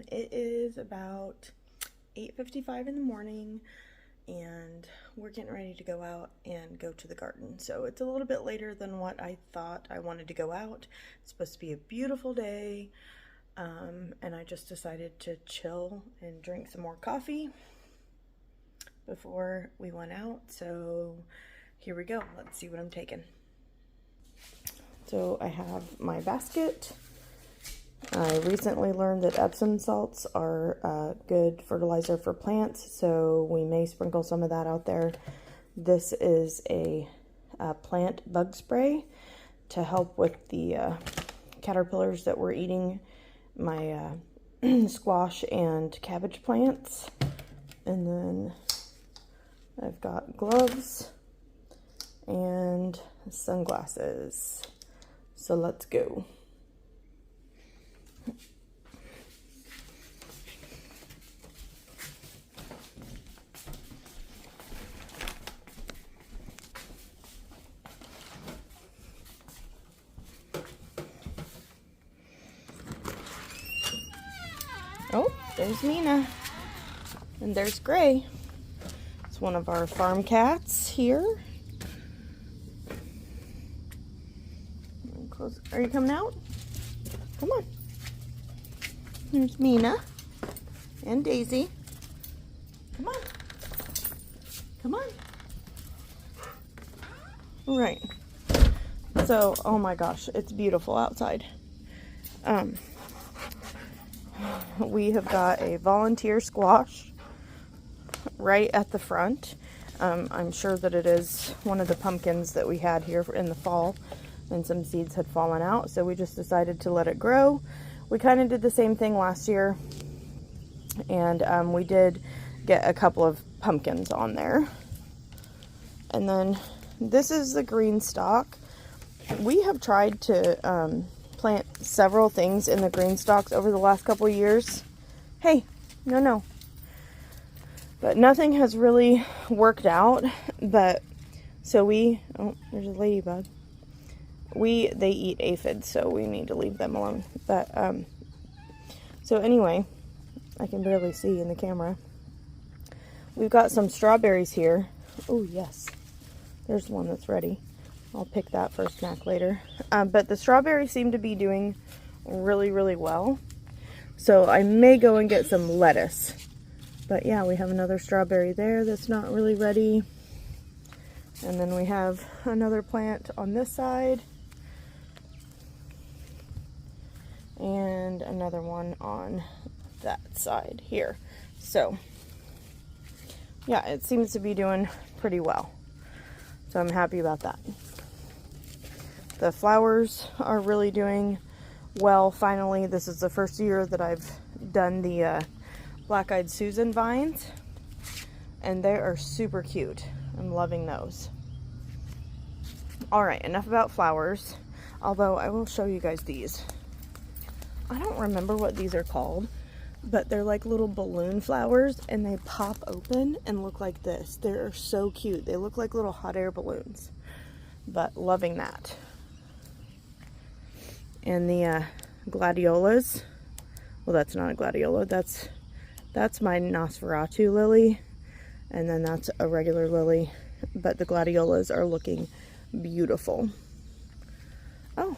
It is about 8:55 in the morning, and we're getting ready to go out and go to the garden. So it's a little bit later than what I thought I wanted to go out. It's supposed to be a beautiful day, and I just decided to chill and drink some more coffee before we went out. So here we go. Let's see what I'm taking. So I have my basket. I recently learned that Epsom salts are good fertilizer for plants, so we may sprinkle some of that out there. This is a plant bug spray to help with the caterpillars that were eating my squash and cabbage plants. And then I've got gloves and sunglasses. So let's go. Oh, there's Mina. And there's Gray. It's one of our farm cats here. Are you coming out? Come on. Here's Mina and Daisy. Come on. Come on. All right. So, oh my gosh, it's beautiful outside. We have got a volunteer squash right at the front. I'm sure that it is one of the pumpkins that we had here in the fall, and some seeds had fallen out, so we just decided to let it grow. We kind of did the same thing last year, and we did get a couple of pumpkins on there. And then this is the green stalk. We have tried to plant several things in the green stalks over the last couple of years. Hey, no. But nothing has really worked out. But so oh, there's a ladybug. They eat aphids, so we need to leave them alone. But so anyway, I can barely see in the camera. We've got some strawberries here. Oh yes, there's one that's ready. I'll pick that for a snack later. But the strawberries seem to be doing really, really well. So I may go and get some lettuce. But yeah, we have another strawberry there that's not really ready. And then we have another plant on this side. And another one on that side here. So yeah, it seems to be doing pretty well. So I'm happy about that. The flowers are really doing well. Finally, this is the first year that I've done the Black-Eyed Susan vines, and they are super cute. I'm loving those. All right, enough about flowers, although I will show you guys these. I don't remember what these are called, but they're like little balloon flowers, and they pop open and look like this. They're so cute. They look like little hot air balloons, but loving that. And the gladiolas, well, that's not a gladiola, that's my Nosferatu lily, and then that's a regular lily, but the gladiolas are looking beautiful. Oh,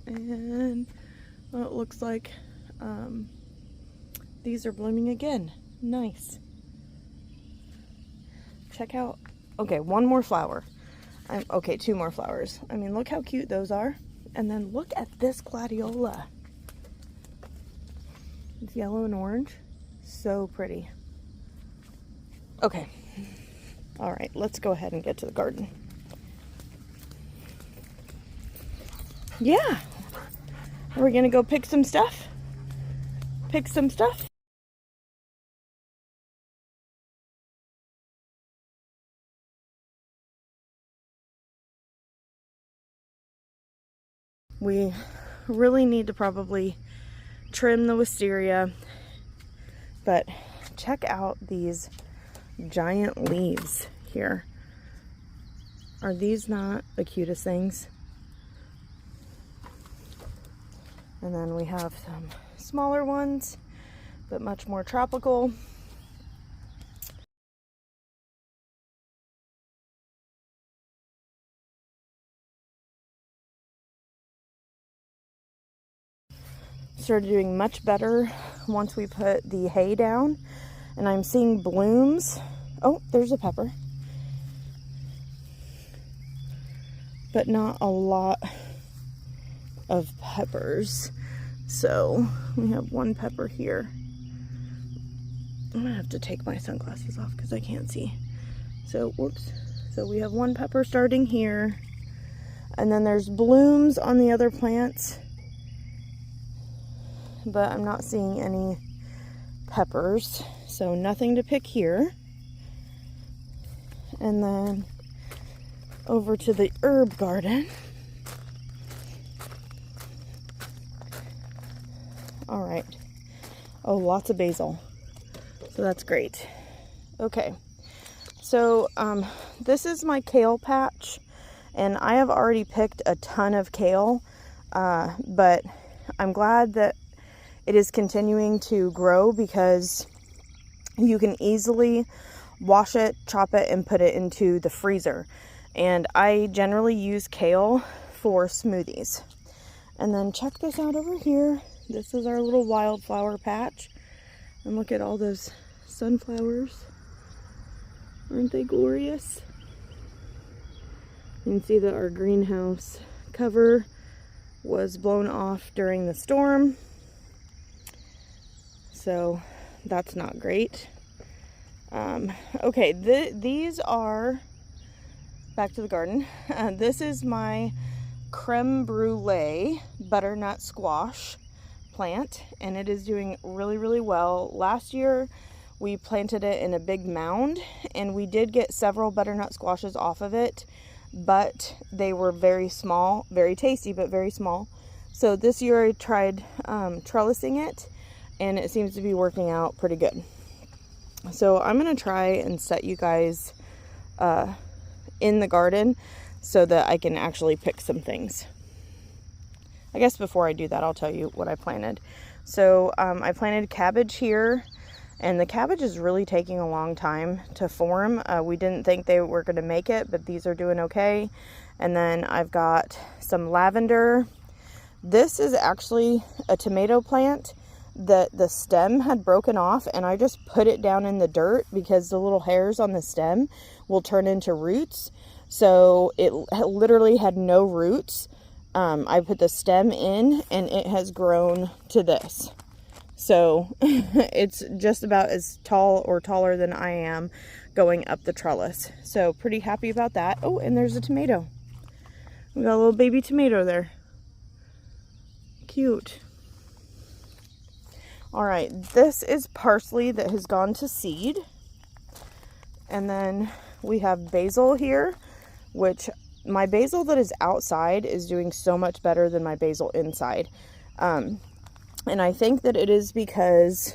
and well, it looks like these are blooming again. Nice. Check out, okay, one more flower. Okay, two more flowers. I mean, look how cute those are. And then look at this gladiola. It's yellow and orange. So pretty. Okay. All right, let's go ahead and get to the garden. Yeah. We're gonna go pick some stuff. We really need to probably trim the wisteria, but check out these giant leaves here. Are these not the cutest things? And then we have some smaller ones, but much more tropical. Started doing much better once we put the hay down, and I'm seeing blooms. Oh, there's a pepper, but not a lot of peppers. So we have one pepper here. I'm gonna have to take my sunglasses off because I can't see. So whoops. So we have one pepper starting here, and then there's blooms on the other plants, but I'm not seeing any peppers, so nothing to pick here. And then over to the herb garden. All right. Oh, lots of basil, so that's great. Okay, so this is my kale patch, and I have already picked a ton of kale, but I'm glad that it is continuing to grow because you can easily wash it, chop it, and put it into the freezer. And I generally use kale for smoothies. And then check this out over here. This is our little wildflower patch. And look at all those sunflowers. Aren't they glorious? You can see that our greenhouse cover was blown off during the storm. So that's not great. Okay, these are, back to the garden. This is my creme brulee butternut squash plant, and it is doing really, really well. Last year we planted it in a big mound, and we did get several butternut squashes off of it, but they were very small, very tasty, but very small. So this year I tried trellising it, and it seems to be working out pretty good. So I'm going to try and set you guys in the garden so that I can actually pick some things. I guess before I do that, I'll tell you what I planted. So I planted cabbage here, and the cabbage is really taking a long time to form. We didn't think they were going to make it, but these are doing okay. And then I've got some lavender. This is actually a tomato plant that the stem had broken off, and I just put it down in the dirt because the little hairs on the stem will turn into roots. So it literally had no roots. I put the stem in, and it has grown to this. So it's just about as tall or taller than I am going up the trellis. So pretty happy about that. Oh, and there's a tomato. We got a little baby tomato there. Cute. All right, this is parsley that has gone to seed. And then we have basil here, which my basil that is outside is doing so much better than my basil inside. And I think that it is because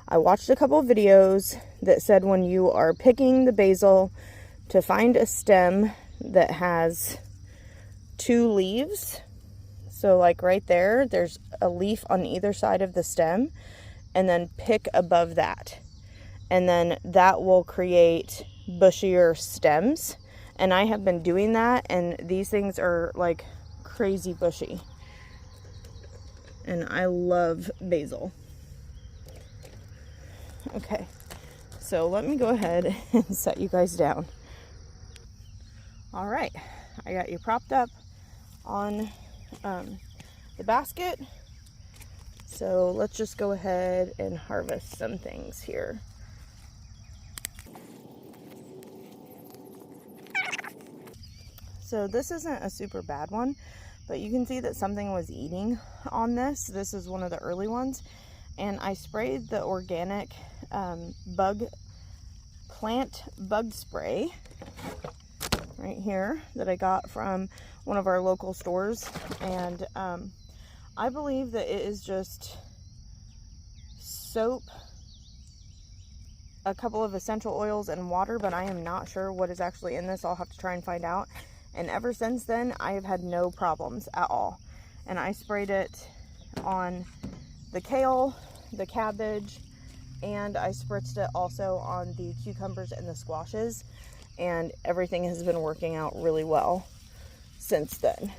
I watched a couple of videos that said when you are picking the basil to find a stem that has 2 leaves. So like right there, there's a leaf on either side of the stem, and then pick above that. And then that will create bushier stems. And I have been doing that, and these things are like crazy bushy. And I love basil. Okay, so let me go ahead and set you guys down. All right, I got you propped up on the basket. So let's just go ahead and harvest some things here. So this isn't a super bad one, but you can see that something was eating on this. This is one of the early ones. And I sprayed the organic plant bug spray right here that I got from one of our local stores. And I believe that it is just soap, a couple of essential oils, and water, but I am not sure what is actually in this. I'll have to try and find out. And ever since then, I have had no problems at all. And I sprayed it on the kale, the cabbage, and I spritzed it also on the cucumbers and the squashes, and everything has been working out really well since then.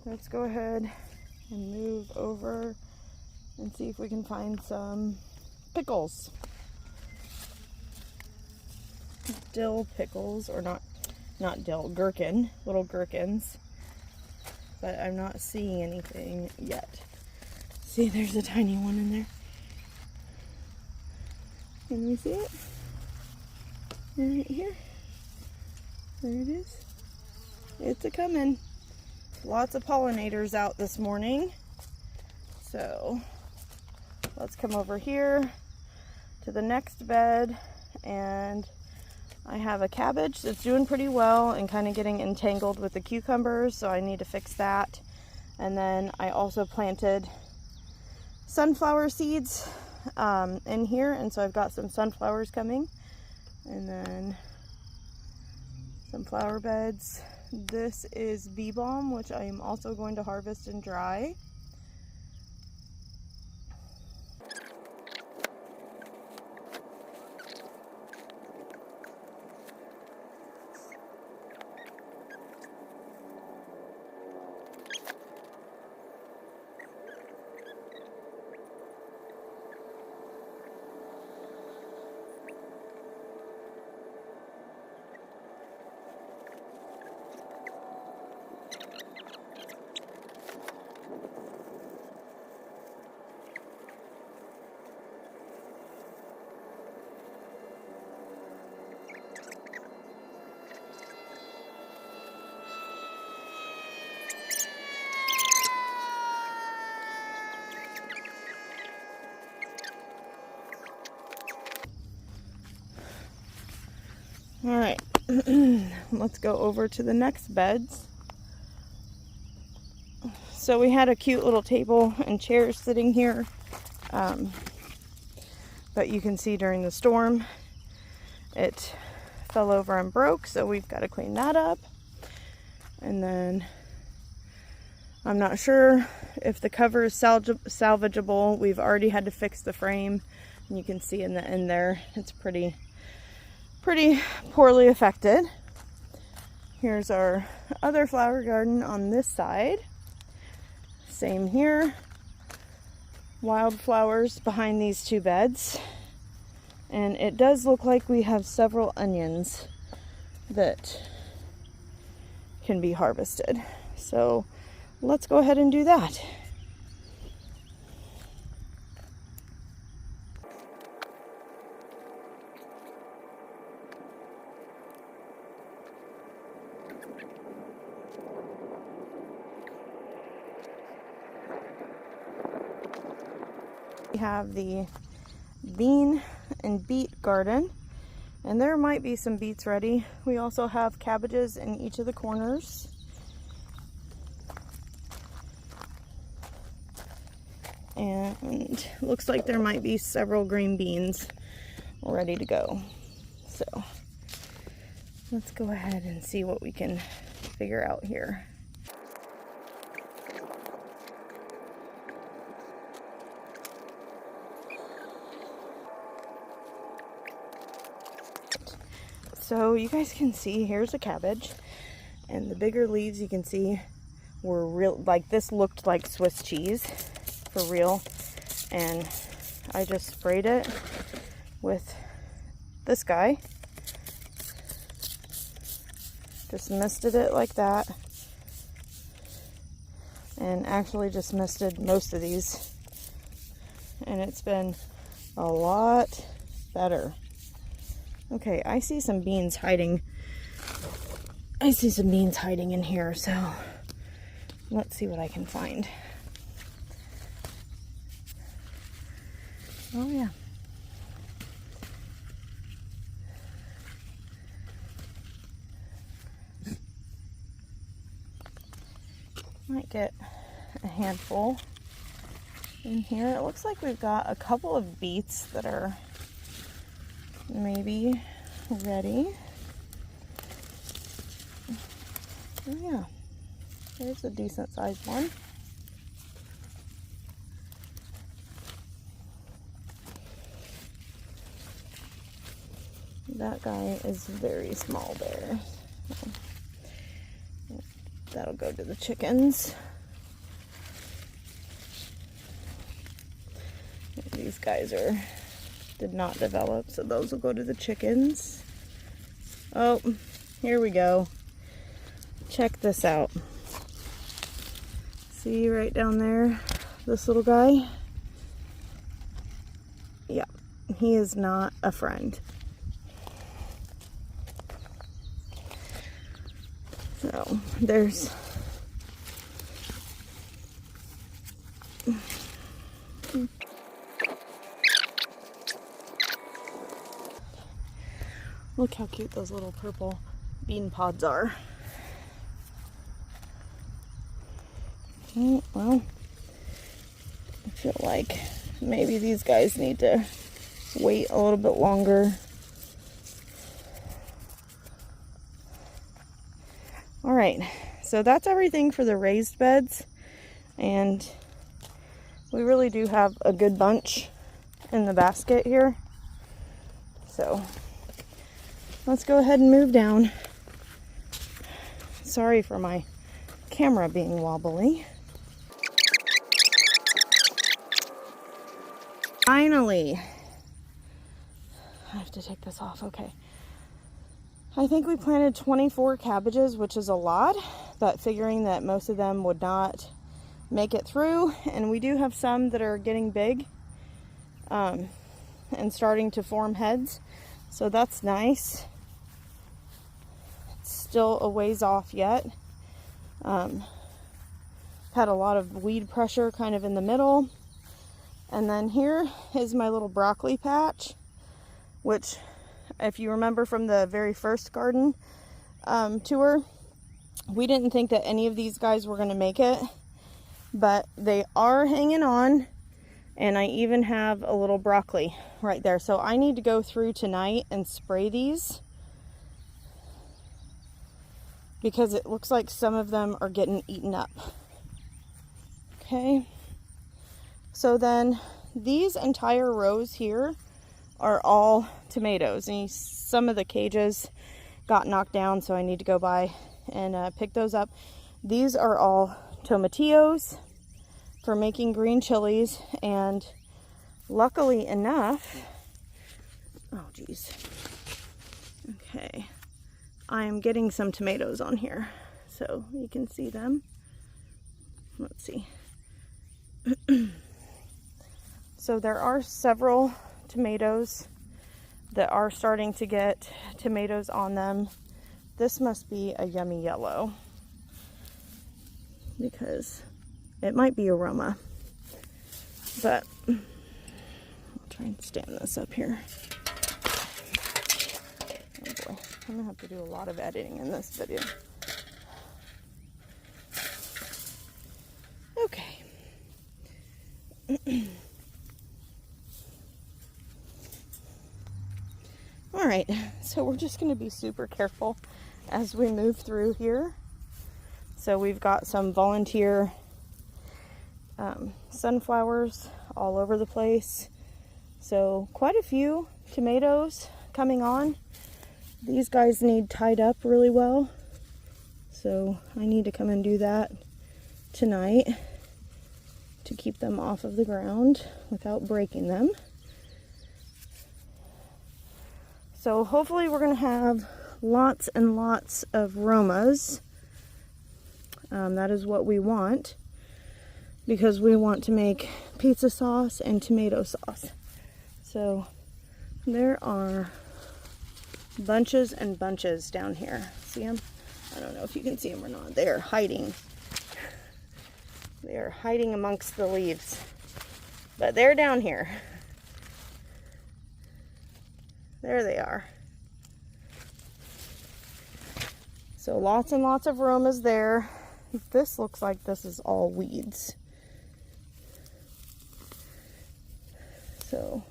Let's go ahead and move over and see if we can find some pickles. Dill pickles, or not dill, gherkin, little gherkins. But I'm not seeing anything yet. See, there's a tiny one in there. Can we see it? Right here. There it is. It's a coming. Lots of pollinators out this morning. So let's come over here to the next bed, and I have a cabbage that's doing pretty well and kind of getting entangled with the cucumbers, so I need to fix that. And then I also planted sunflower seeds in here, and so I've got some sunflowers coming, and then some flower beds. This is bee balm, which I am also going to harvest and dry. All right, let's go over to the next beds. So we had a cute little table and chairs sitting here, but you can see during the storm it fell over and broke, so we've got to clean that up. And then I'm not sure if the cover is salvageable. We've already had to fix the frame, and you can see in the end there it's pretty poorly affected. Here's our other flower garden on this side. Same here. Wildflowers behind these two beds. And it does look like we have several onions that can be harvested. So let's go ahead and do that. We have the bean and beet garden, and there might be some beets ready. We also have cabbages in each of the corners. And looks like there might be several green beans ready to go. So let's go ahead and see what we can figure out here. So you guys can see, here's a cabbage, and the bigger leaves you can see were real, like this looked like Swiss cheese for real. And I just sprayed it with this guy. Just misted it like that. And actually just misted most of these. And it's been a lot better. Okay, I see some beans hiding. I see some beans hiding in here, so let's see what I can find. Oh yeah. Might get a handful in here. It looks like we've got a couple of beets that are maybe ready. Oh yeah, there's a decent sized one. That guy is very small there. That'll go to the chickens. These guys did not develop, so those will go to the chickens. Oh, here we go. Check this out. See right down there, this little guy? Yeah, he is not a friend. So there's look how cute those little purple bean pods are. Well, I feel like maybe these guys need to wait a little bit longer. All right, so that's everything for the raised beds, and we really do have a good bunch in the basket here. So let's go ahead and move down. Sorry for my camera being wobbly. Finally, I have to take this off. Okay. I think we planted 24 cabbages, which is a lot, but figuring that most of them would not make it through, and we do have some that are getting big and starting to form heads, so that's nice. It's still a ways off yet. Had a lot of weed pressure kind of in the middle, and then here is my little broccoli patch, which, if you remember from the very first garden tour, we didn't think that any of these guys were going to make it, but they are hanging on, and I even have a little broccoli right there. So I need to go through tonight and spray these, because it looks like some of them are getting eaten up. Okay, so then these entire rows here are all tomatoes, and some of the cages got knocked down, so I need to go by and pick those up. These are all tomatillos for making green chilies, and luckily enough, oh geez, okay, I'm getting some tomatoes on here so you can see them. Let's see. So there are several tomatoes that are starting to get tomatoes on them. This must be a yummy yellow, because it might be aroma, but I'll try and stand this up here. Oh boy, I'm gonna have to do a lot of editing in this video. Okay. All right, so we're just going to be super careful as we move through here. So we've got some volunteer sunflowers all over the place. So quite a few tomatoes coming on. These guys need tied up really well, so I need to come and do that tonight to keep them off of the ground without breaking them. So hopefully we're going to have lots and lots of Romas. That is what we want, because we want to make pizza sauce and tomato sauce. So there are bunches and bunches down here. See them? I don't know if you can see them or not. They are hiding. They are hiding amongst the leaves. But they're down here. There they are. So lots and lots of Romas there. This looks like this is all weeds. So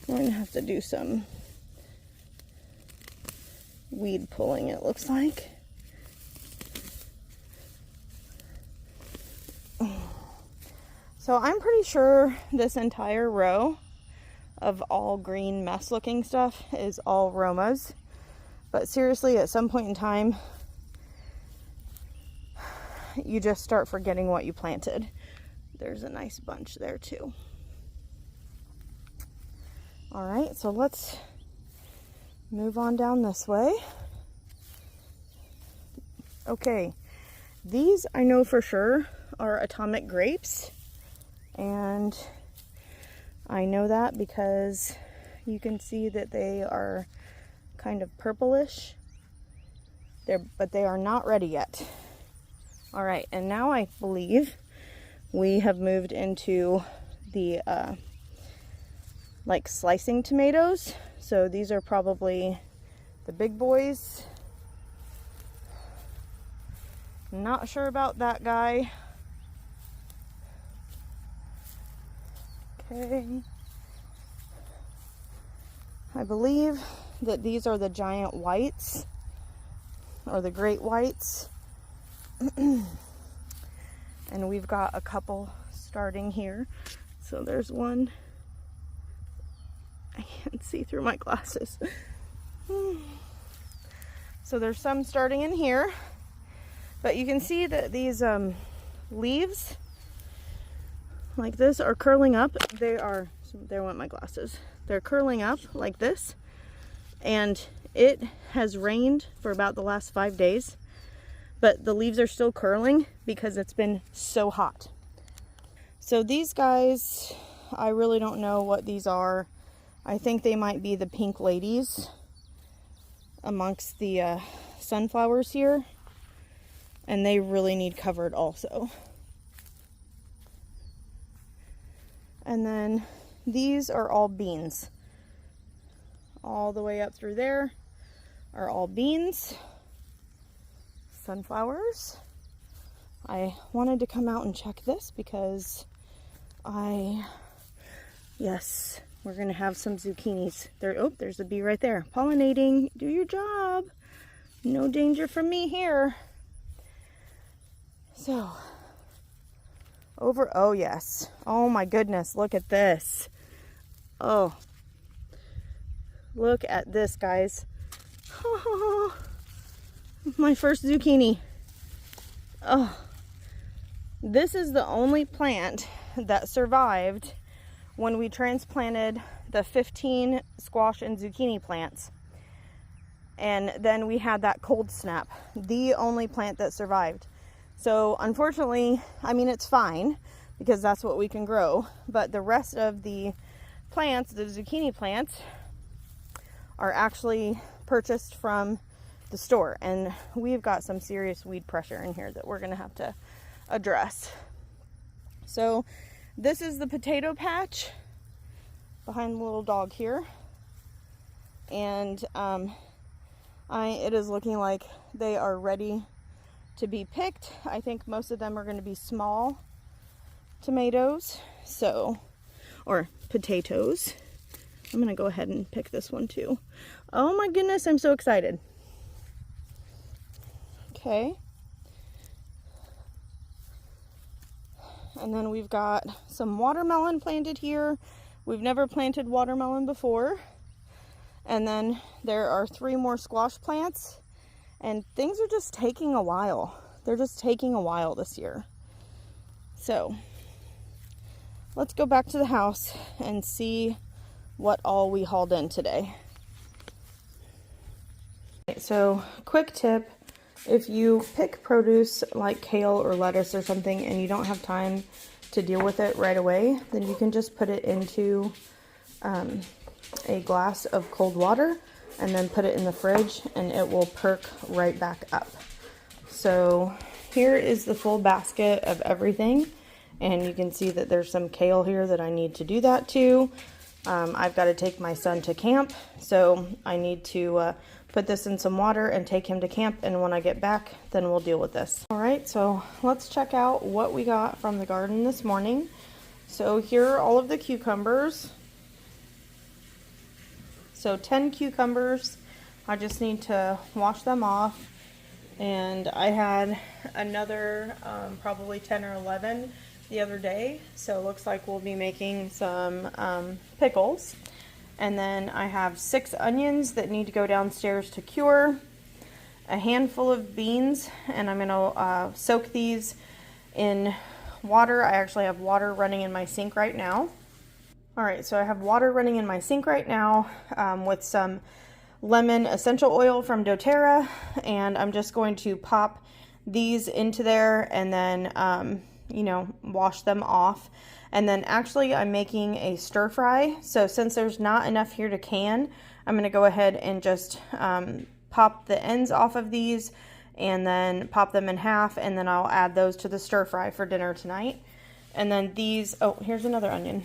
we're going to have to do some weed pulling, it looks like. So I'm pretty sure this entire row of all green mess looking stuff is all Romas. But seriously, at some point in time, you just start forgetting what you planted. There's a nice bunch there too. All right, so let's move on down this way. Okay, these I know for sure are atomic grapes, and I know that because you can see that they are kind of purplish. But they are not ready yet. All right, and now I believe we have moved into the like slicing tomatoes. So these are probably the big boys. Not sure about that guy. Okay. I believe that these are the giant whites, or the great whites. And we've got a couple starting here. So there's one. I can't see through my glasses. So there's some starting in here. But you can see that these leaves like this are curling up. There went my glasses. They're curling up like this. And it has rained for about the last 5 days. But the leaves are still curling because it's been so hot. So these guys, I really don't know what these are. I think they might be the pink ladies amongst the sunflowers here. And they really need covered also. And then these are all beans. All the way up through there are all beans. Sunflowers. I wanted to come out and check this because yes, we're gonna have some zucchinis. There's a bee right there. Pollinating, do your job. No danger from me here. So, oh yes. Oh my goodness, look at this. Oh, look at this, guys. Oh, my first zucchini. Oh, this is the only plant that survived when we transplanted the 15 squash and zucchini plants. And then we had that cold snap. The only plant that survived. So unfortunately, I mean, it's fine because that's what we can grow. But the rest of the plants, the zucchini plants, are actually purchased from the store. And we've got some serious weed pressure in here that we're going to have to address. So this is the potato patch behind the little dog here. And it is looking like they are ready to be picked. I think most of them are going to be small tomatoes, or potatoes. I'm going to go ahead and pick this one too. Oh my goodness, I'm so excited. Okay. And then we've got some watermelon planted here. We've never planted watermelon before. And then there are 3 more squash plants. And things are just taking a while. They're just taking a while this year. So, let's go back to the house and see what all we hauled in today. So quick tip, if you pick produce like kale or lettuce or something and you don't have time to deal with it right away, then you can just put it into a glass of cold water and then put it in the fridge and it will perk right back up. So here is the full basket of everything, and you can see that there's some kale here that I need to do that to. I've got to take my son to camp, so I need to put this in some water and take him to camp, and when I get back, then we'll deal with this. All right, so let's check out what we got from the garden this morning. So here are all of the cucumbers. So 10 cucumbers. I just need to wash them off. And I had another probably 10 or 11 the other day. So it looks like we'll be making some pickles. And then I have 6 onions that need to go downstairs to cure. A handful of beans, and I'm gonna soak these in water. I actually have water running in my sink right now. All right, so I have water running in my sink right now with some lemon essential oil from doTERRA, and I'm just going to pop these into there and then you know, wash them off. And then actually I'm making a stir fry, so since there's not enough here to can, I'm going to go ahead and just pop the ends off of these and then pop them in half, and then I'll add those to the stir fry for dinner tonight. And then these, oh, here's another onion.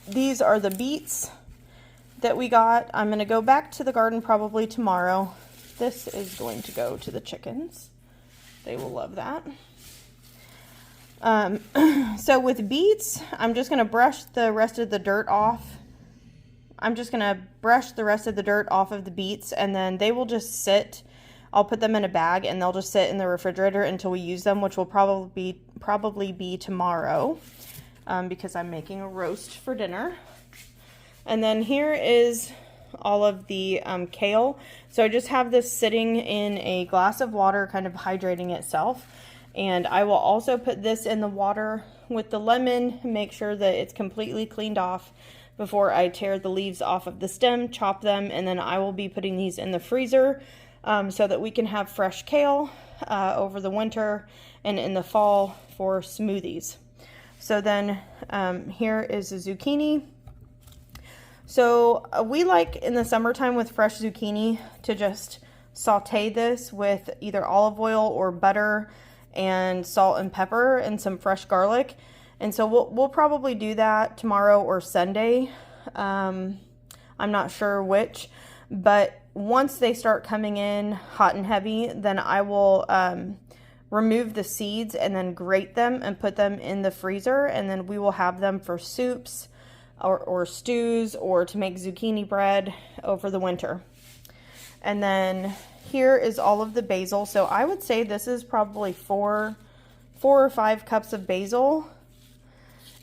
These are the beets that we got. I'm going to go back to the garden probably tomorrow. This is going to go to the chickens. They will love that. So with beets, I'm just going to brush the rest of the dirt off. I'm just going to brush the rest of the dirt off of the beets, and then they will just sit. I'll put them in a bag and they'll just sit in the refrigerator until we use them, which will probably be tomorrow because I'm making a roast for dinner. And then here is all of the kale. So I just have this sitting in a glass of water, kind of hydrating itself. And I will also put this in the water with the lemon, make sure that it's completely cleaned off before I tear the leaves off of the stem, chop them, and then I will be putting these in the freezer so that we can have fresh kale over the winter and in the fall for smoothies. So then here is a zucchini. So we like in the summertime with fresh zucchini to just saute this with either olive oil or butter and salt and pepper and some fresh garlic. And so we'll probably do that tomorrow or Sunday. I'm not sure which, but once they start coming in hot and heavy, then I will remove the seeds and then grate them and put them in the freezer, and then we will have them for soups or stews or to make zucchini bread over the winter. And then here is all of the basil. So I would say this is probably 4 or 5 cups of basil.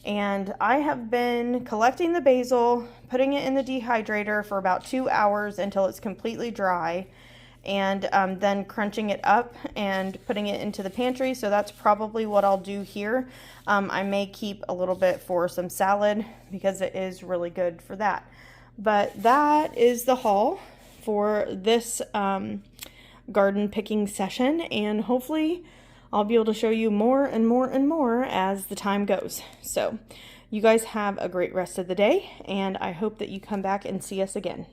And I have been collecting the basil, putting it in the dehydrator for about 2 hours until it's completely dry, and then crunching it up and putting it into the pantry. So that's probably what I'll do here. I may keep a little bit for some salad because it is really good for that. But that is the haul for this garden picking session, and hopefully I'll be able to show you more and more and more as the time goes. So you guys have a great rest of the day, and I hope that you come back and see us again.